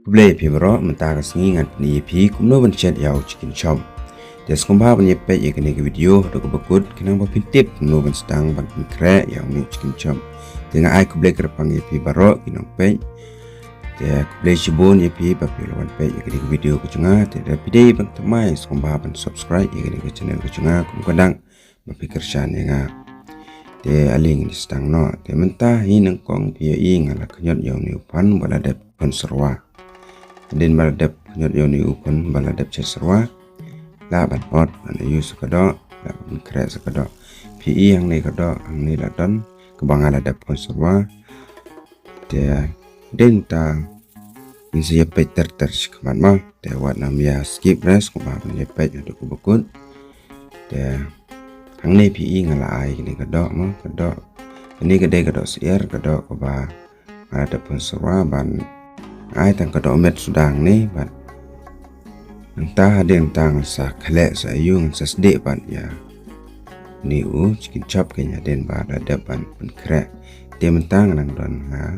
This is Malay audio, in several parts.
Kublai pi baro mentaka sengi ngan peni pi kumno ban chat yau chicken chom. Des kumba ban yepe ye kene ke video do kubakut kenang ba pintip kumno ban sedang ban kre yau ni chicken chom. Dengan ai kublai kerpang ye pi baro kinong pe. Te kublai shibun ye pi ba pi lawan pe ye kene ke video kucunga te da pidei ban tamai kumba ban subscribe ye kene ke channel kucunga kum kadang ba pi kershan ye nga. Te aling di sedang no te mentah hinang kong pi ye ngala kenyot yau ni upan bala dep konserwa. Din baladep nyot yoni ukun baladep cesarwa la ban ot an yu sakado la ban kre sakado pi yang ni kado ang ni ladon kebang aladep konserwa te din ta insi yepet ter shikman ma te wat nam ya skip res kubang yepet untuk kubukut te ang ni pi ngala ai ni kado ma kado ini gede kado sier kado kuba aladep konserwa ban ai tang kado met sudang ni ban entah ada yang tang sa khalek sa yung sa sde ban ya ni chicken chop kenya den ba da ban kre te mentang nang don ha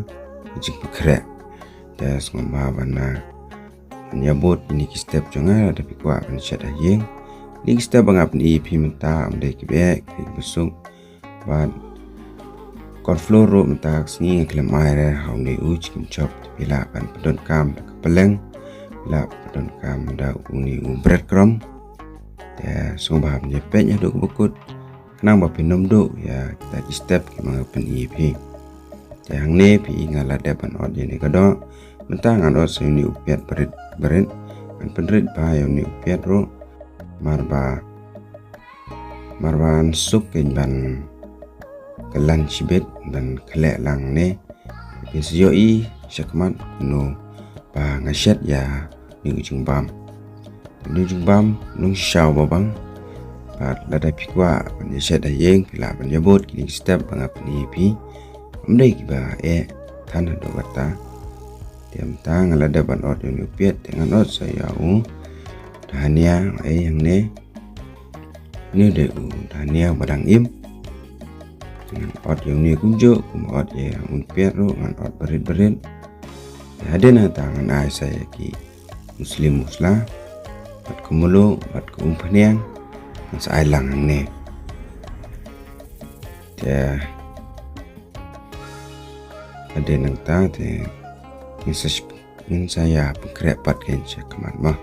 jik kre te ngomba ban na nyabot ni ki step jonga da pi kwa ban chat yeng ni step bang ap ni pi menta am de ki be ki busuk ban konflor ro menta singi klemai re haw ni chicken chop bila ban pedon kam peleng bila pedon kam da uni breadcrumb ya sumba ham nyepet nya duk bukut kenang ba pinom do ya kita di step ki mga pen ep ya hang ne pi ngala depan od ni kado mentang an od sini upiat berit an penrit ba yo ni upiat ro marban suk ken ban kelan sibet dan kelek lang ne pisiyoi syakmat no ba ngasyat ya ni ujung bam nung shaw babang ba lada pikwa ban syat ayeng pila ban yabot kini step bang apni pi amdai ki ba tan do kata tiam tang lada ban od yo piet dengan od saya dania yang ne ni de dania badang im ot yang ni kunjo ot yang unpiat ro ngan ot berit ada na tangan ai saya ki muslim musla bat kumulo bat kumpanian sa ai lang ne te ada nang ta te min saya pengkrepat ken kaman mah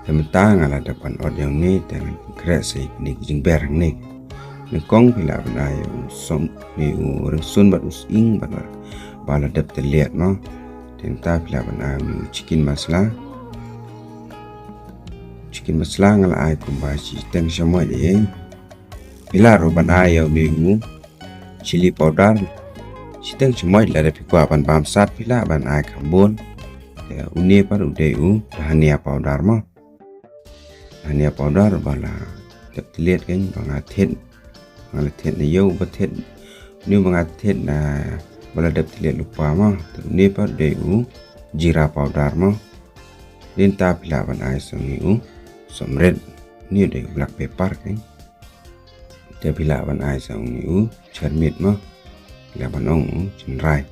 tementang ala depan ot yang ni dengan pengkrep sai ni jing berang ni Nekong pila benai som ni orang sun bat using bat bala dep terlihat no tenta pila benai chicken masala ngala ai kumbashi teng semua je pila ro benai yo ni chili powder siteng semua la de pikwa ban bam sat pila benai kambon ya uni par ude dhania powder mo dhania powder bala dep terlihat kan bangat ngalet na yo batet ni mangatet na bala dap tilet lupa ma ni pa de jira powder ma din ta pila ban ai sangi somred ni de black pepper kan te pila ban ai sangi charmit ma pila ban ong chenrai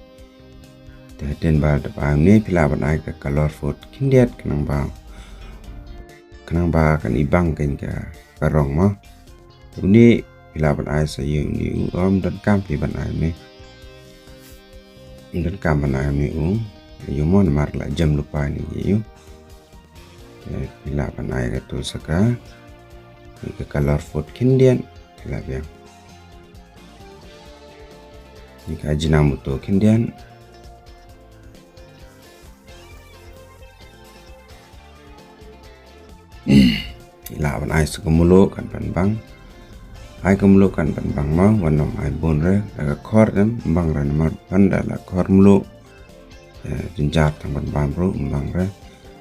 te den ba da ba ni pila ban ai ka color food kindiat kanang ba kan ibang kan ka karong ma ni pila ban ai sa yu ni dan kam pi ban ai ni dan kam ban ai ni yu mon mar la jam lupa ni yu pila ban ai ka tu saka ni ka color food kindian pila biang ni ka jinamuto kindian pila ban ai sa kumulo kan ban bang ai kemelukan ban bang ma wanom ai bon re la khor dem bang ran mar panda la khor mulu jinjat tang ban bam ro bang re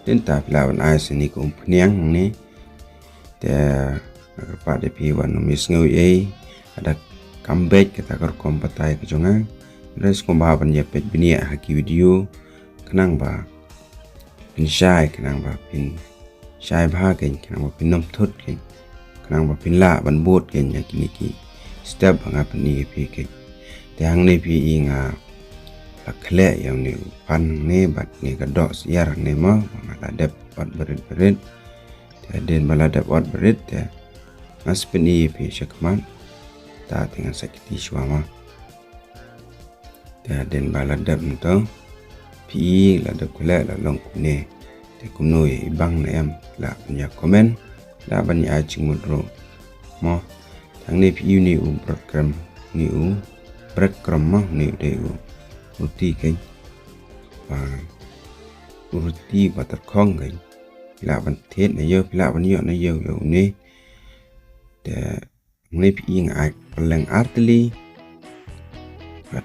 tin ta pila ban ai sini ko pniang ni te pa de pi wanom is ngeu ada comeback kita kor kompatai ke jonga res ko ba ban yepet binia haki video kenang ba pin shai kenang ba pin shai ba ken kenang ba pin nom thut ken kenang ba pinla ban bot ken ya kini ki step bang apa ni pi ke te hang ni pi inga la kle yang ni pan ni bat ni kedok siar ni mo maladap ot berit den maladap ot berit ya mas peni pi syakman ta dengan sakiti suama ya den maladap nto pi ladap kle la long kune te kuno ibang na em la punya komen la banyak acing mudro mo tang ni pi ni program ni breadcrumb mo ni de roti kan và roti và tất không kan là vấn thế này giờ là vấn nhựa này giờ rồi nè để này bị ngại lần artili và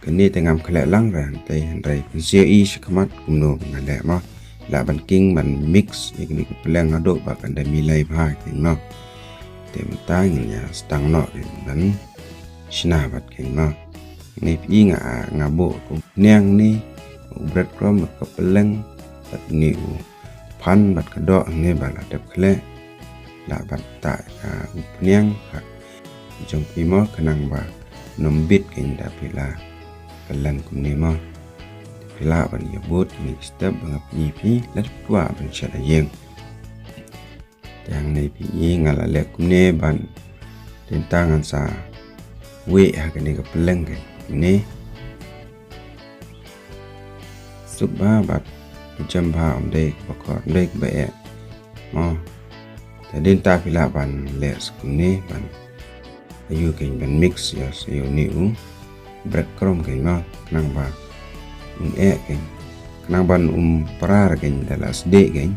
cái này tengah khale lang rằng tay hành ray CI sekamat kuno ngale mà là ban king ban mix ini kepelang aduk bahkan dah milai bahai no để ta nhà stang no dan sina bat kan ni pi ngabo ko niang ni breadcrumb kepelang bat ni pan bat kedok ni bala dap khle la bat ta niang jong pi mo kenang ba nombit kan da pila kalan kum ni mo pila ban ya bot ni step bang pi pi lat tua ban syada yeng yang ni pi ngala le kum ni ban tentangan sa we ha kan ni kepelang kan ni subha bat jam ba om dei bakor dei be mo tadin ta pila ban le skum ni ban ayu kan ban mix ya sayo ni breadcrumb kan ma nang ba kan nang ban parar kan dalas de kan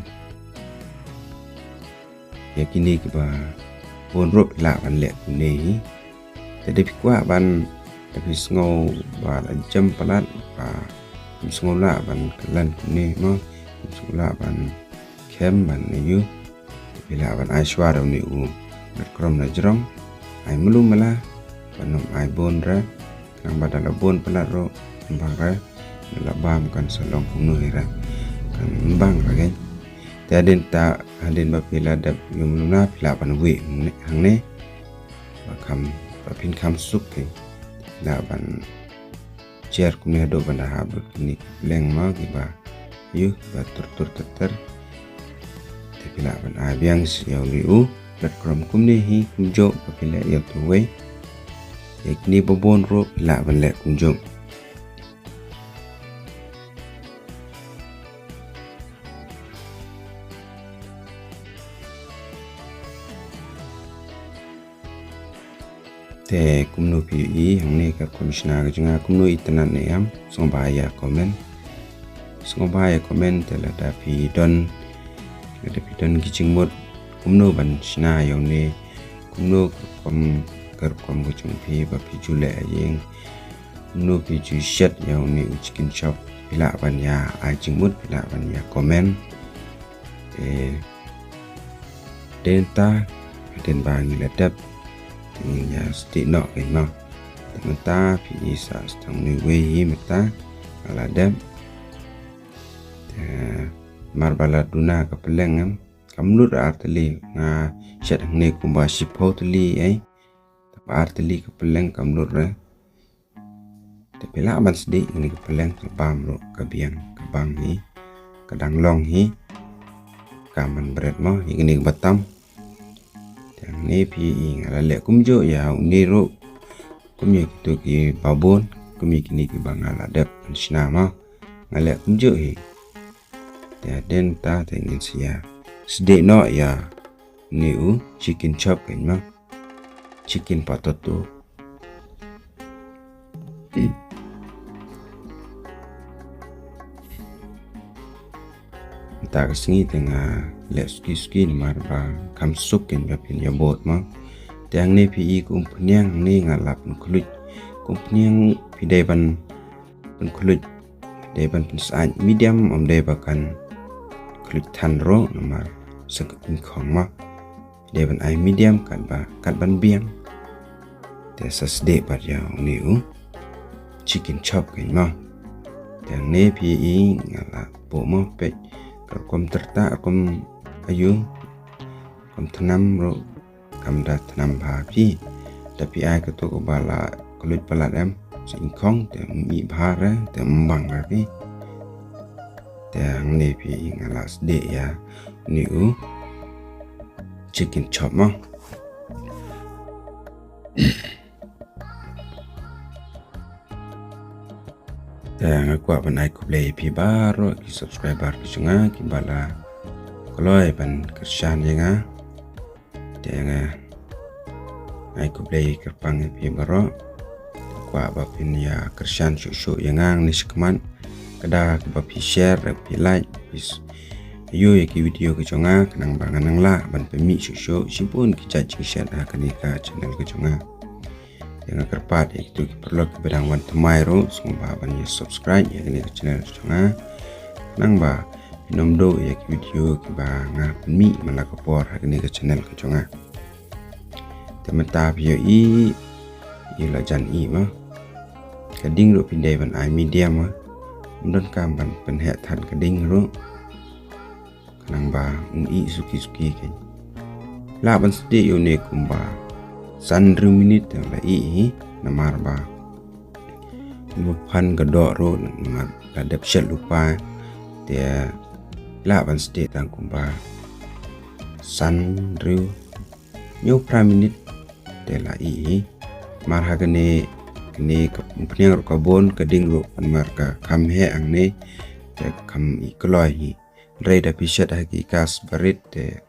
ya kini ke ba pon rop la ban le ni tadi pikwa ban tapi sengaw ba jam palat ba sengaw la ban kalan ni mo sengaw la ban kem ban ayu bila ban aishwara ni breadcrumb na jrong ai mulum mala banom ai bon ra nang badala bon palat ro mbara la bam kan salong kuno ra kan bang ra kan tadin ta hadin ba pila dap yumna pila ban we hang ne ba kam ba pin kam suk ke la ban chair kumne do ban ha ba ni leng ma ki ba yu ba tur ter te pila ban a biang siau liu breadcrumb kumne hi kumjo ba pila ya tu we ekni bobon ro pila ban le kumjo te kumno pi hang ne ka komishna ga jinga kumno itanan ne am song ba ya comment te la da pi don kiching mod kumno ban shna yaw ne kumno kom ga chung pi ba pi jule yeng kumno pi ju shet yaw ne chicken chop pila ban ya a jing mod pila ban ya comment denta den ba ngi la dap ya stik nok kan ma mata pi sa stang ni we mata ala dam marbala duna ka pelengam kamlut arteli nga shat ne kumba shipotli ai ta arteli ka peleng kamlut ra te pela ban sdi ni ka peleng ka bam ro ka biang ka bang hi kadang long hi kaman bread mo ini batam yang ni pi ngala le kumjo ya ni ro kumye tu ki babon kumye kini ki bangala dep shna ma ngala kumjo hi ta den ta tengin sia sde no ya ni chicken chop kan ma chicken potato ta singi tengah le ski ni marba kam sukin ga pin ya bot ma tang ne pi ku pnyang ni ngalap kulit ku pnyang pi dai ban kulit dai ban sa medium om dai bakan kulit tan ro nomar sekin khong ma dai ban ai medium kan ba kat ban biang te sas de par ya ni chicken chop kan ma tang ne pi ngala po mo pe kom terta kom ayu kom tanam ro kam da tanam ba pi tapi ai ke to bala kulit palat em singkong te mi bhara te mbang pi te ne pi ngalas de ya new chicken chop mo te ngakwa banai ku play pi baru ki subscriber ki chunga ki bala koloi ban kershan yenga te nga ai ku play kerpang pi baru kwa bapin ya kershan shushu yengang ni shikman kada bapi share pi like bis yo ya ki video ke chonga kanang banganang la ban pemi shushu sipun ki cacing share akani ka channel ke chonga yang kerpat itu perlu keberang wan temai ro sumba ban ya subscribe ya kini ke channel chonga nang ba pinom do ya ki video ki ba nga pemi malakapor akani ke channel ke chonga temata bio i la jan i ma kading ro pindai ban ai media ma don kam ban pen het than kading ro kanang ba i suki kan la ban sde yo ne kumba san minit la i namar ba mu phan ga do ro namar la dep shel lupa te la ban sde tang kumba san nyo minit te la i mar hagane kini kemudian kabon keding ro panmar ka kam he ang ne te kam ikloi hi rei da pishat hagi kas barit te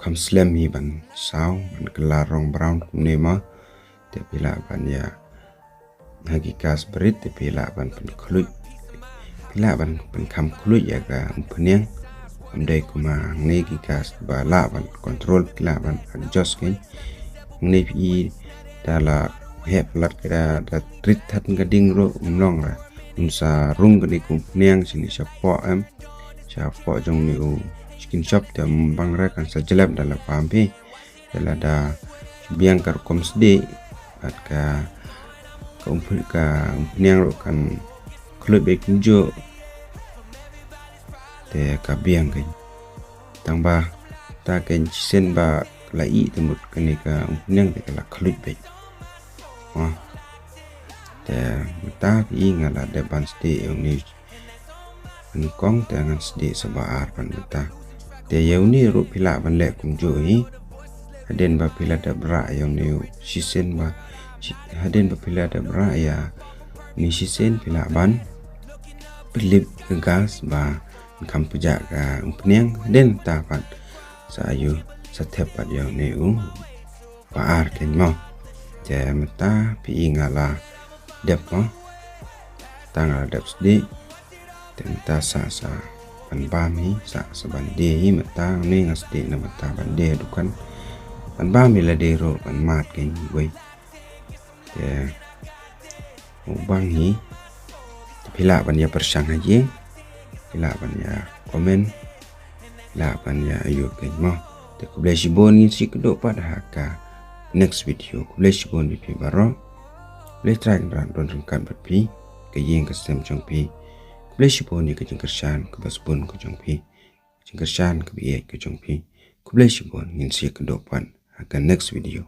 kam slam hi ban saw ban kelarong brown ne ma te pila ban ya hagi kas barit te pila ban pen khluit pila ban pen kam khluit ya ga peniang andai kuma ne gi kas ba la ban control pila ban adjust kin ne pi dala hep lat kada da trit that gading ro umlong ra unsa rung gani kum niang sini chapo jong ni u chicken shop te bang ra kan sa jelab dala pampi dala da biang kar kom sde at ka niang ro kan khlo be kunjo te ka biang kan tang ba ta ken sen ba lai temut kani ka niang te la khlut be te ta pi ngala de ban ste ni ni kong te ngan ste sabar pan ta te ni ru pila ban le kum jo hi haden ba pila da bra ni sisen ba haden ba pila da bra ya ni sisen pila ban pilip gas ba kam puja ka umpniang den ta pan sayu satep pat ni pa ar ken mo te mata pi ngala dep mo tangala dep sdi tenta sa pan bami sa bande hi mata ni ngasdi na mata bande dukan pan bami la dero pan mat ken wei te ubang hi pila ban ya persang haji pila ban ya komen la ban ya ayo ken mo te kublesi boni si kedo pada haka next video kublesi boni pi baro le try ran don kan pi ke yeng ke sem chong pi kublesi boni ke jeng kersan ke bas bon ke jong pi jeng kersan ke bi ke jong pi kublesi bon ngin si kedo pan haka next video